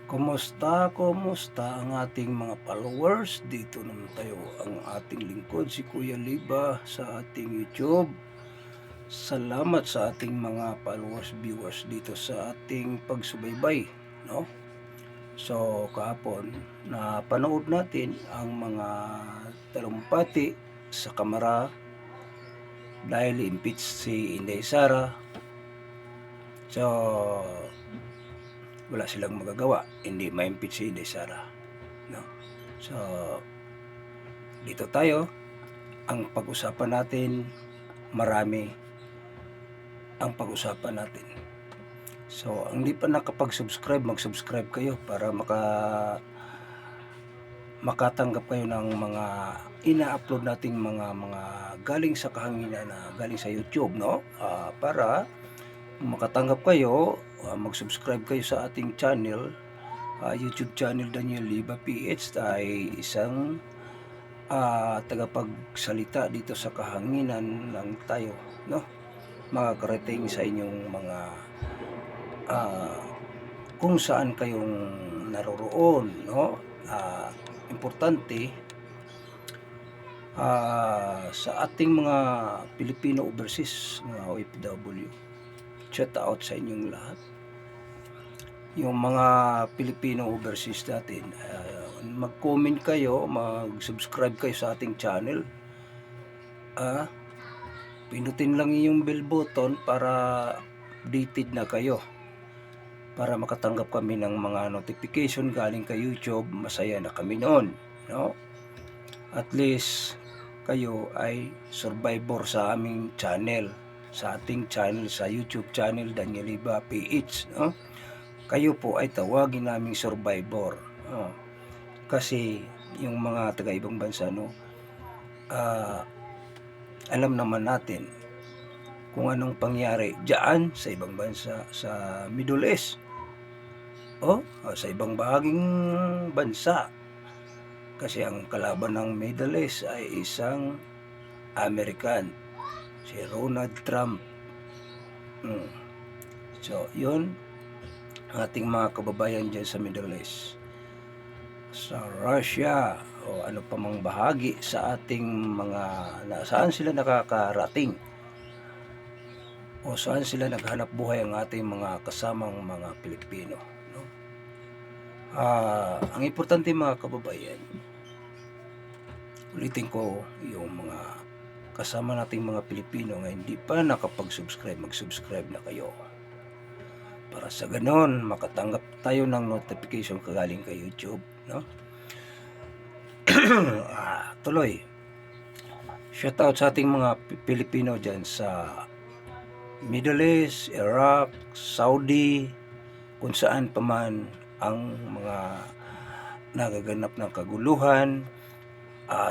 Kumusta ang ating mga followers? Dito naman tayo ang ating lingkod, si Kuya Liba sa ating YouTube. Salamat sa ating mga followers, viewers dito sa ating pagsubaybay, no? So, kahapon na panood natin ang mga talumpati sa Kamara dahil impeach si Inday Sara. So, wala silang magagawa, hindi ma-impeach si Inday Sara, no? So, dito tayo, ang pag-usapan natin, marami ang pag-usapan natin. So, ang hindi pa nakapag-subscribe, mag-subscribe kayo para makatanggap kayo ng mga ina-upload nating mga galing sa kahanginan na galing sa YouTube, no? Para makatanggap kayo, mag-subscribe kayo sa ating channel, YouTube channel Daniel Liba PH ay isang tagapagsalita dito sa kahanginan lang tayo, no? Makakarating sa inyong mga kung saan kayong naroroon, no? Importante sa ating mga Pilipino overseas, mga OFW, shout out sa inyong lahat. Yung mga Pilipino overseas natin, mag-comment kayo, mag-subscribe kayo sa ating channel. Pindutin lang yung bell button para updated na kayo, para makatanggap kami ng mga notification galing kay YouTube. Masaya na kami noon, no? At least kayo ay survivor sa aming channel, sa ating channel, sa YouTube channel Daniel Liba PH, no? Kayo po ay tawagin naming survivor, kasi yung mga taga-ibang bansa, no, alam naman natin kung anong pangyari diyan sa ibang bansa, sa Middle East, sa ibang bahaging bansa. Kasi ang kalaban ng Middle East ay isang American, si Donald Trump. So, yun ating mga kababayan dyan sa Middle East, sa Russia, o ano pa mang bahagi sa ating mga, saan sila nakakarating o saan sila naghanap buhay ang ating mga kasamang mga Pilipino, no? Ang importante mga kababayan, ulitin ko, yung mga kasama nating mga Pilipino nga hindi pa nakapag-subscribe, mag-subscribe na kayo para sa ganon makatanggap tayo ng notification kagaling kay YouTube, no? Tuloy, shout out sa ating mga Pilipino dyan sa Middle East, Iraq, Saudi, kung saan pa man ang mga nagaganap ng kaguluhan.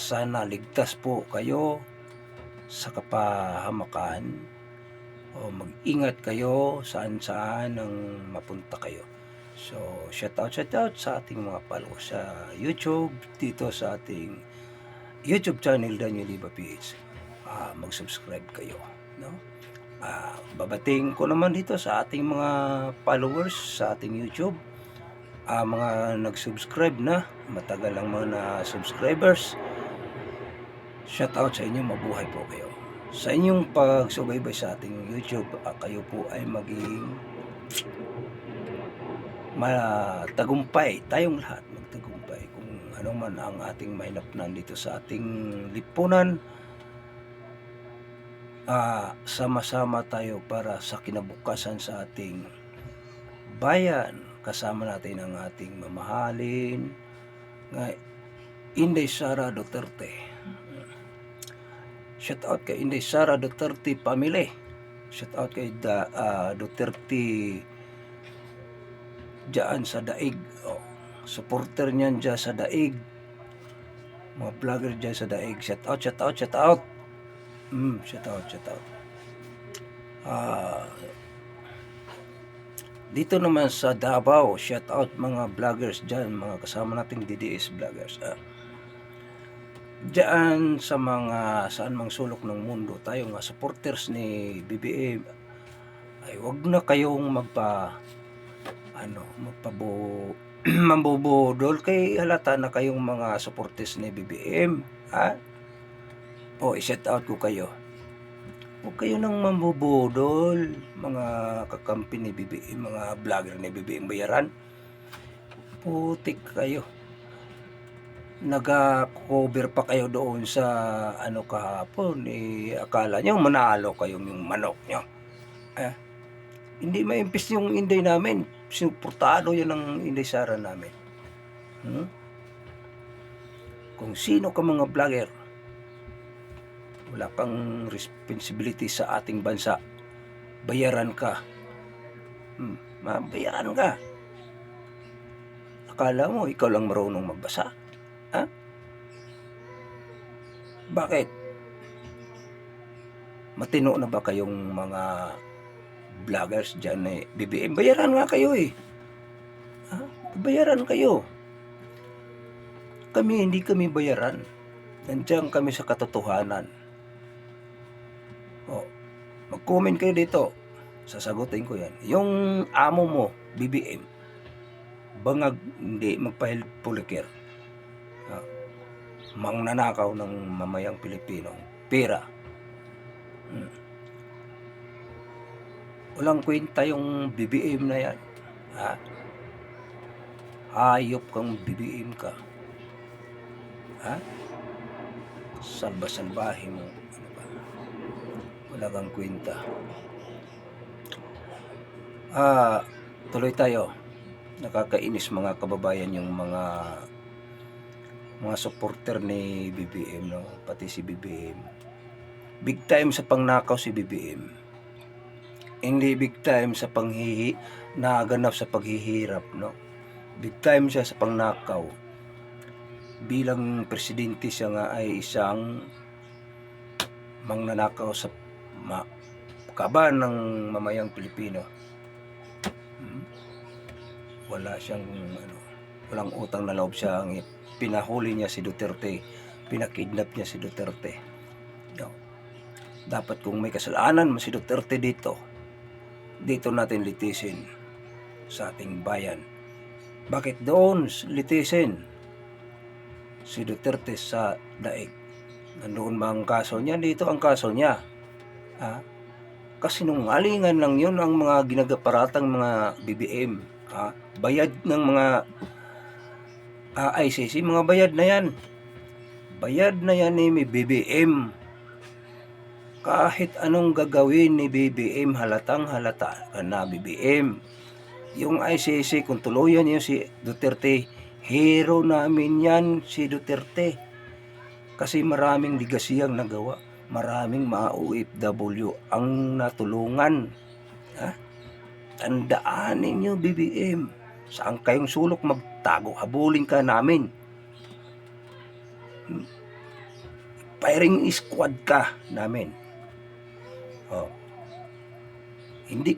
Sana ligtas po kayo sa kapahamakan, o mag-ingat kayo saan-saan ang mapunta kayo. So, shout out sa ating mga followers sa YouTube, dito sa ating YouTube channel Daniel Liba PH. Mag-subscribe kayo, no? Babating ko naman dito sa ating mga followers sa ating YouTube, mga nag-subscribe na, matagal lang mga subscribers. Shout out sa inyo, mabuhay po kayo. Sa inyong pagsubaybay sa ating YouTube, kayo po ay maging matagumpay, tayong lahat magtagumpay kung ano man ang ating mahinapnan dito sa ating lipunan. Sama-sama tayo para sa kinabukasan sa ating bayan. Kasama natin ang ating mamahalin nga Inday Sara Duterte. Shout out kay Inday Sara Duterte family. Shout out kay Duterte dyan sa Daig. Supporter niyan dyan sa Daig, mga vlogger dyan sa Daig. Shout out. Shout out. Dito naman sa Davao, shout out mga vloggers dyan, mga kasama nating DDS vloggers. Diyan sa mga saan mang sulok ng mundo, tayo nga supporters ni BBM, ay wag na kayong magpabo mambubudol kay halata na kayong mga supporters ni BBM, ha? O, i-shout out ko kayo. Huwag kayo nang mambubudol, mga kakampi ni BBM, mga vlogger ni BBM bayaran. Putik kayo. Nag-cover pa kayo doon sa ano kahapon, akala nyo manalo kayong yung manok nyo. Hindi maimpis yung Inday namin. Suportado yun ang Inday Sara namin. Kung sino ka mga vlogger, wala kang responsibility sa ating bansa. Bayaran ka. Bayaran ka. Akala mo ikaw lang marunong magbasa? Ha? Bakit? Matino na ba kayong mga vloggers dyan BBM? Bayaran nga kayo Ha? Bayaran kayo. Kami, hindi kami bayaran. Nandiyan kami sa katotohanan. Mag-comment kayo dito. Sasagutin ko yan. Yung amo mo, BBM, bangag, hindi magpahilpulikir. Mangnanakaw ng mamayang Pilipino. Pera. Walang kwenta yung BBM na yan. Ha? Hayop kang BBM ka. Ha? Salba-salbahe mo. Ano ba? Wala kang kwenta. Tuloy tayo. Nakakainis mga kababayan yung mga supporter ni BBM, no? Pati si BBM. Big time sa pangnakaw si BBM. Hindi big time sa naganap sa paghihirap, no? Big time siya sa pangnakaw. Bilang presidente siya nga ay isang mangnanakaw sa kaban ng mamayang Pilipino. Wala siyang walang utang na loob siya. Pinahuli niya si Duterte, pinakidnap niya si Duterte. Dapat kung may kasalanan si Duterte dito natin litisin sa ating bayan. Bakit doon litisin si Duterte sa daig? Nandoon ba ang kaso niya? Dito ang kaso niya. Kasinungalingan lang yun ang mga ginagaparatang mga BBM. Bayad ng mga ICC, mga bayad na yan. Bayad na yan ni BBM. Kahit anong gagawin ni BBM, halatang halata na BBM. Yung ICC, kung tuluyan niyo si Duterte, hero namin yan si Duterte. Kasi maraming legacy ang nagawa. Maraming mga OFW ang natulungan. Tandaan ninyo BBM. Saan kayong sulok magtago? Habulin ka namin. Firing squad ka namin. Hindi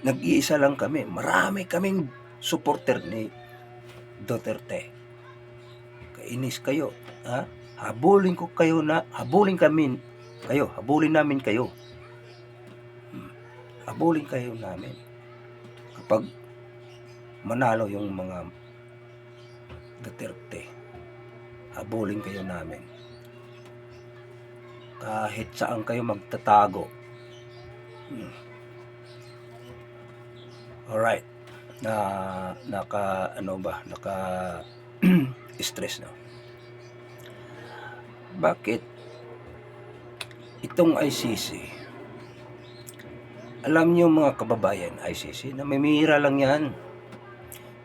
nag-iisa lang kami. Marami kaming supporter ni Duterte. Kainis kayo. Habulin namin kayo. Habulin kayo namin. Kapag manalo yung mga Duterte, habulin kayo namin. Kahit saan kayo magtatago. Alright. Naka stress, no? Bakit itong ICC, alam niyo mga kababayan, ICC, namimira lang yan.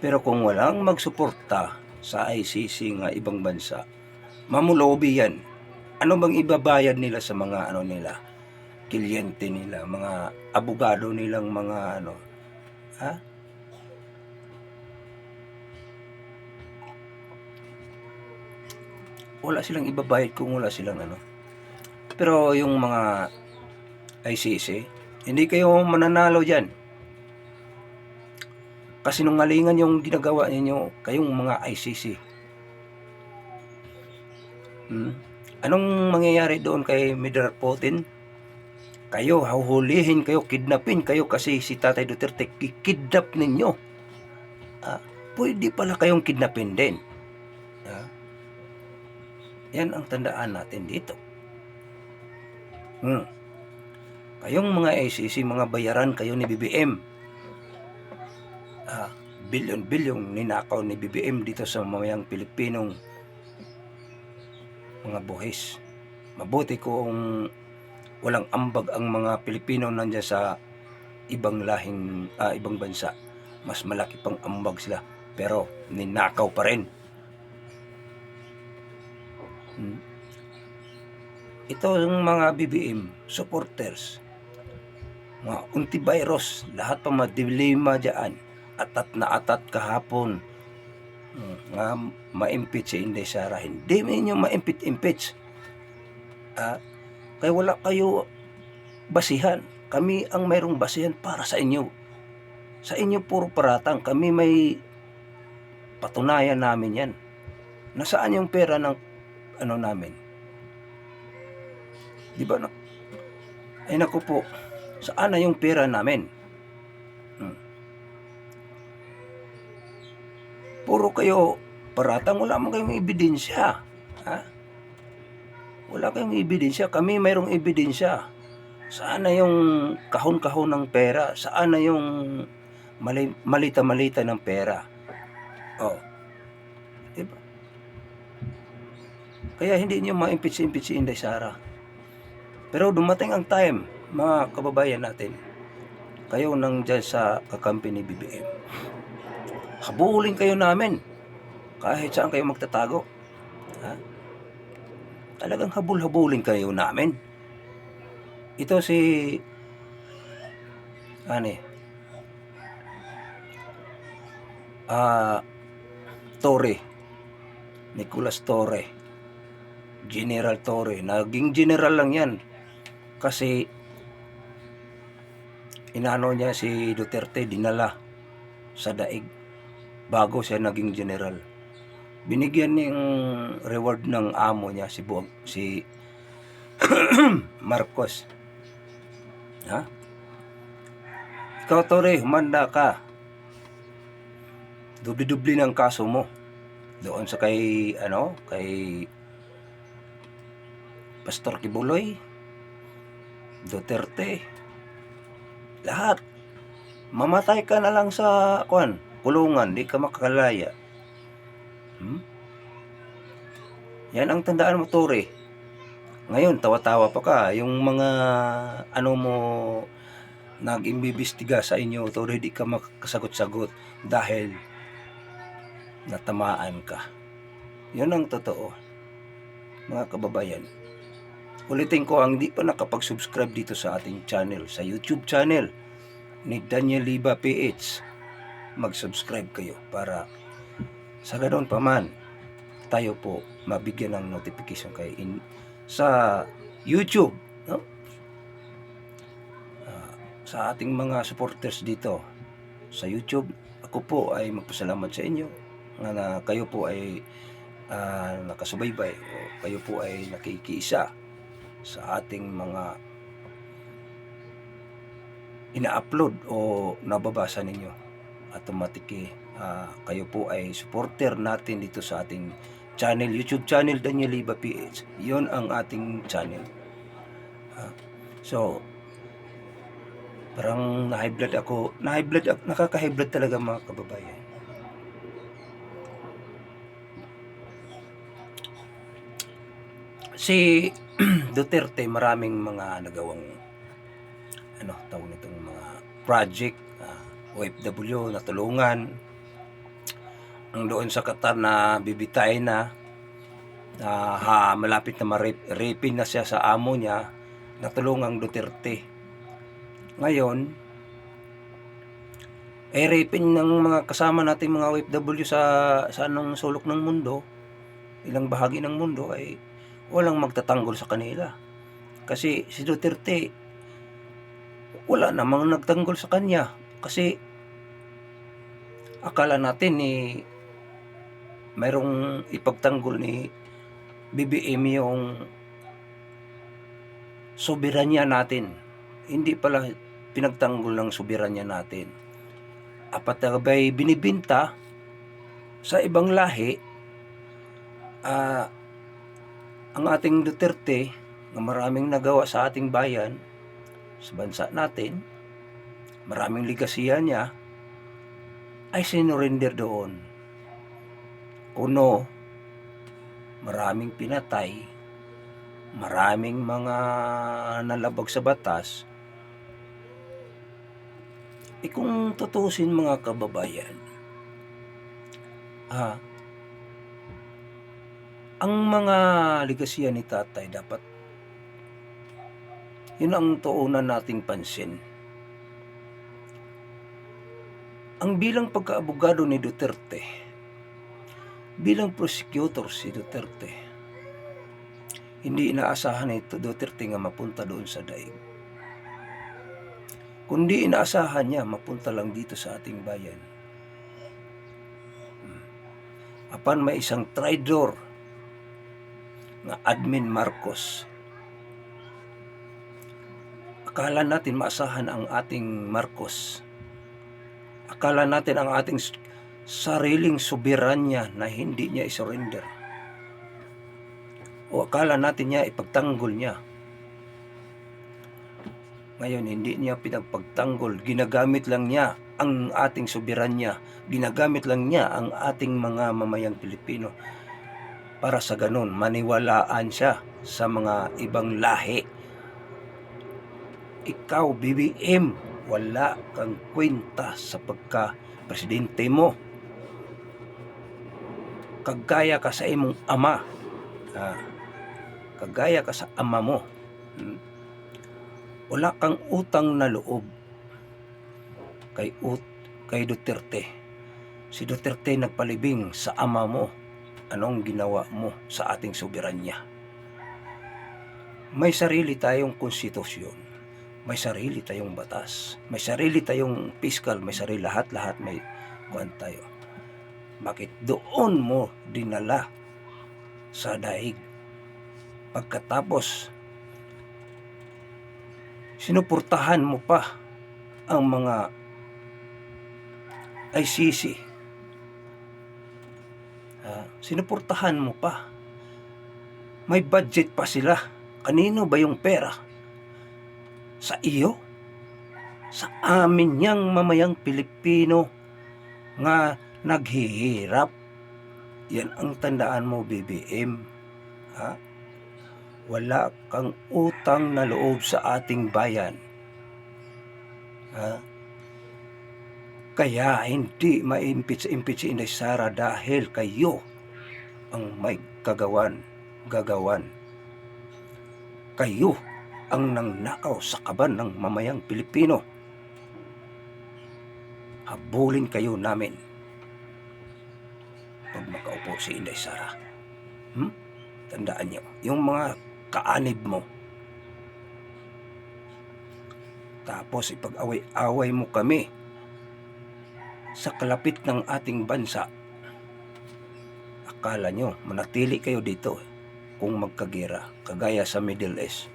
Pero kung walang magsuporta sa ICC nga ibang bansa, mamulobi yan. Ano bang ibabayad nila sa mga kliyente nila, mga abogado nilang mga wala silang ibabayad kung wala silang Pero yung mga ICC, hindi kayo mananalo dyan. Kasinungalingan yung ginagawa ninyo, kayong mga ICC. Anong mangyayari doon kay Mr. Putin? Kayo, hahulihin kayo, kidnapin kayo kasi si Tatay Duterte kikidnap ninyo. pwede pala kayong kidnapin din. Yan ang tandaan natin dito. Kayong mga ACC, mga bayaran kayo ni BBM. Bilyon-bilyong ninakaw ni BBM dito sa mamayang Pilipinong mga buhis. Mabuti kung walang ambag ang mga Pilipino nandiyan sa ibang ibang bansa. Mas malaki pang ambag sila, pero ninakaw pa rin. Ito yung mga BBM supporters, mga antivirus, lahat pa madilima dyan. Atat na atat kahapon nga ma-impeach si Inday Sara. Hindi ninyo ma-impeach. Kaya wala kayo basihan. Kami ang mayroong basihan para sa inyo. Sa inyo puro paratang. Kami may patunayan namin yan. Nasaan yung pera ng namin? Di ba? Ay naku po, saan na yung pera namin? Puro kayo paratang, wala mo kayong ebidensya. Wala kayong ebidensya. Kami mayroong ebidensya. Saan na yung kahon-kahon ng pera? Saan na yung malita-malita ng pera? Diba? Kaya hindi nyo ma-impeach si Inday Sara. Pero dumating ang time, mga kababayan natin, kayo nang dyan sa kakampi ni BBM, habulin kayo namin kahit saan kayo magtatago. Talagang habul-habulin kayo namin. Ito si Torre, Nicolas Torre, General Torre. Naging general lang yan kasi inano niya si Duterte, dinala sa daig bago siya naging general. Binigyan ng reward ng amo niya si Marcos. Ikaw Torre, humanda ka. Dubli-dubli ng kaso mo doon sa kay Pastor Kibuloy, Duterte, lahat. Mamatay ka na lang sa kulungan, di ka makakalaya. Yan ang tandaan mo, Torre. Ngayon, tawa-tawa pa ka. Yung mga mo nag-imbestiga sa inyo, Torre, di ka makasagot-sagot dahil natamaan ka. Yun ang totoo, mga kababayan. Ulitin ko, ang di pa nakapag-subscribe dito sa ating channel, sa YouTube channel ni Daniel Liba PH, mag-subscribe kayo para sa ganoon pa man tayo po mabigyan ng notification kayo sa YouTube, no? Sa ating mga supporters dito sa YouTube, ako po ay magpasalamat sa inyo na kayo po ay nakasubaybay o kayo po ay nakikiisa sa ating mga ina-upload o nababasa ninyo. Automatic kayo po ay supporter natin dito sa ating channel, YouTube channel Daniel Liba PH. Yun ang ating channel. So parang na-high-blood ako, nakaka-high-blood talaga, mga kababayan. Si Duterte, maraming mga nagawang tawag nitong mga project, OFW na tulungan. Ang doon sa Qatar na bibitay na malapit na ma-rapin na siya sa amo niya, natulungang Duterte. Ngayon rapin ng mga kasama natin mga OFW sa anong sulok ng mundo, ilang bahagi ng mundo, ay walang magtatanggol sa kanila. Kasi si Duterte, wala namang nagtanggol sa kanya. Kasi akala natin mayroong ipagtanggol ni BBM yung soberanya natin. Hindi pala pinagtanggol ng soberanya natin. Apat na ba'y binibinta Sa ibang lahi, ang ating Duterte na maraming nagawa sa ating bayan, sa bansa natin, maraming ligasiya niya, ay sinurrender doon. Kuno, maraming pinatay, maraming mga nalabag sa batas. Kung tutusin mga kababayan, ang mga ligasiya ni tatay dapat yun ang tuunan nating pansin. Ang bilang pagkaabogado ni Duterte, bilang prosecutor si Duterte, hindi inaasahan ni Duterte nga mapunta doon sa daig. Kundi inaasahan niya mapunta lang dito sa ating bayan. Apan may isang traidor na Admin Marcos. Akala natin maasahan ang ating Marcos. Akala natin ang ating sariling soberanya na hindi niya isurrender. O akala natin niya ipagtanggol niya. Ngayon, hindi niya pinagpagtanggol. Ginagamit lang niya ang ating soberanya. Ginagamit lang niya ang ating mga mamayang Pilipino para sa ganun maniwalaan siya sa mga ibang lahi. Ikaw, BBM, wala kang kwenta sa pagka-presidente mo. Kagaya ka sa imong ama. Kagaya ka sa ama mo. Wala kang utang na loob kay Duterte. Si Duterte nagpalibing sa ama mo. Anong ginawa mo sa ating soberanya? May sarili tayong konstitusyon. May sarili tayong batas. May sarili tayong fiscal. May sarili lahat may kuwan tayo. Bakit doon mo dinala sa daig? Pagkatapos, sinuportahan mo pa ang mga ICC. Sinuportahan mo pa. May budget pa sila. Kanino ba yung pera? Sa iyo? Sa amin yang mamayang Pilipino nga naghihirap. Yan ang tandaan mo, BBM. Wala kang utang na loob sa ating bayan. Kaya hindi ma-impeach si Inday Sara dahil kayo ang may gagawan. Kayo ang nangnakaw sa kaban ng mamayang Pilipino. Habulin kayo namin pag makaupo si Inday Sara. Tandaan niyo, yung mga kaanib mo. Tapos ipag-away-away mo kami sa kalapit ng ating bansa. Akala nyo, manatili kayo dito kung magkagera, kagaya sa Middle East,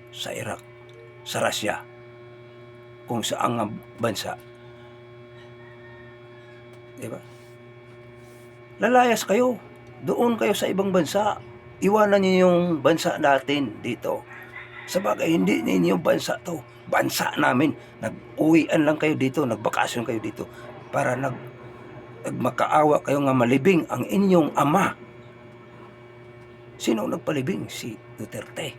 sa Iraq, sa Russia, kung saang bansa. Diba? Lalayas kayo. Doon kayo sa ibang bansa. Iwanan niyo yung bansa natin dito. Sabagay, hindi ninyo bansa to. Bansa namin. Nag-uwian lang kayo dito, nagbakasyon kayo dito para nagmakaawa kayo nga malibing ang inyong ama. Sino nagpalibing? Si Duterte.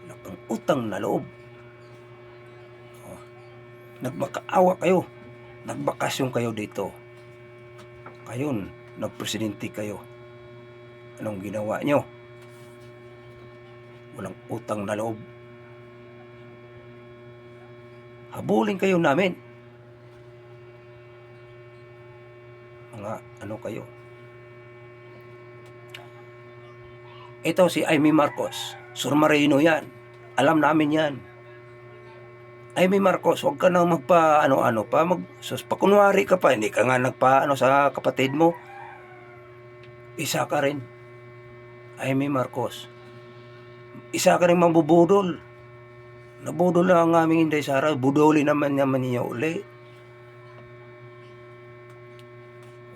Nakang utang na loob. Nagmakaawa kayo, nagbakasyon kayo dito. Kayon, nagpresidente kayo. Anong ginawa nyo? Walang utang na loob. Habulin kayo namin. Mga ano kayo? Ito si Amy Marcos. Surmarino yan. Alam namin yan. Amy Marcos, huwag ka nang magpa-ano-ano pa. Pakunwari ka pa. Hindi ka nga nagpa-ano sa kapatid mo. Isa ka rin. Amy Marcos. Isa ka rin mambubudol. Nabudol na ang aming Inday Sara. Budoli naman niya uli.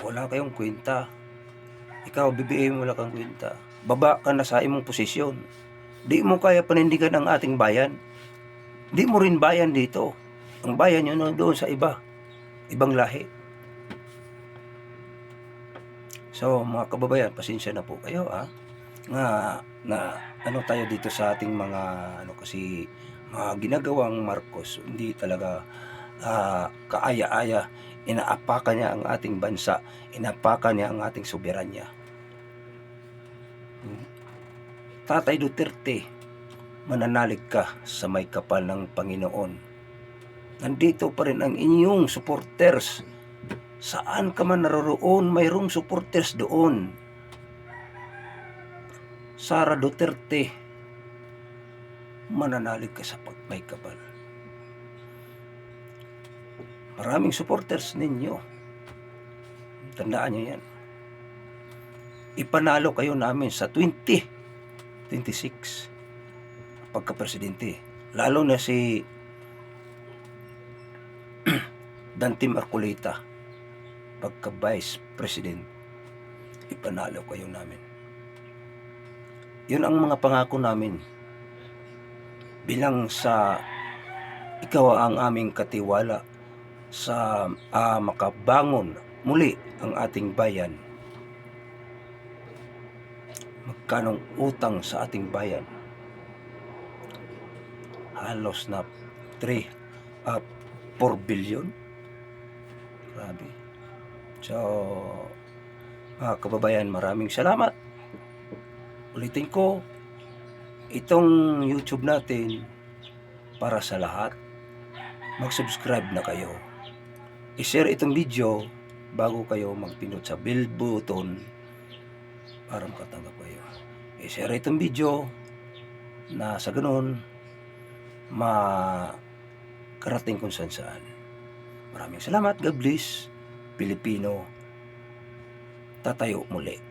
Wala kayong kwenta. Ikaw, BBM, wala kang kwenta. Baba ka na sa imong posisyon. Di mo kaya panindigan ang ating bayan. Di mo rin bayan dito. Ang bayan yun doon sa ibang lahi. So, mga kababayan, pasensya na po kayo, nga na ano tayo dito sa ating mga kasi mga ginagawang Marcos, hindi talaga kaaya-aya. Inaapakan niya ang ating bansa, inaapakan niya ang ating soberanya. Tatay Duterte, mananalig ka sa may kapal ng Panginoon. Nandito pa rin ang inyong supporters. Saan ka man naroroon, mayroong supporters doon. Sara Duterte, mananalig ka sa may kapal. Maraming supporters ninyo. Tandaan nyo yan. Ipanalo kayo namin sa 2026 pagka-presidente. Lalo na si Dante Marcolita pagka-vice president. Ipanalo kayo namin. Yun ang mga pangako namin. Bilang sa ikaw ang aming katiwala sa makabangon muli ang ating bayan. Magkanong utang sa ating bayan? Halos na 4 billion. Grabe. So, mga kababayan, maraming salamat. Ulitin ko, itong YouTube natin para sa lahat. Mag-subscribe na kayo. I-share itong video bago kayo magpindot sa bell button para makatanggap kayo. I-share itong video na sa ganun makarating kung saan. Maraming salamat. God bless. Pilipino, tatayo muli.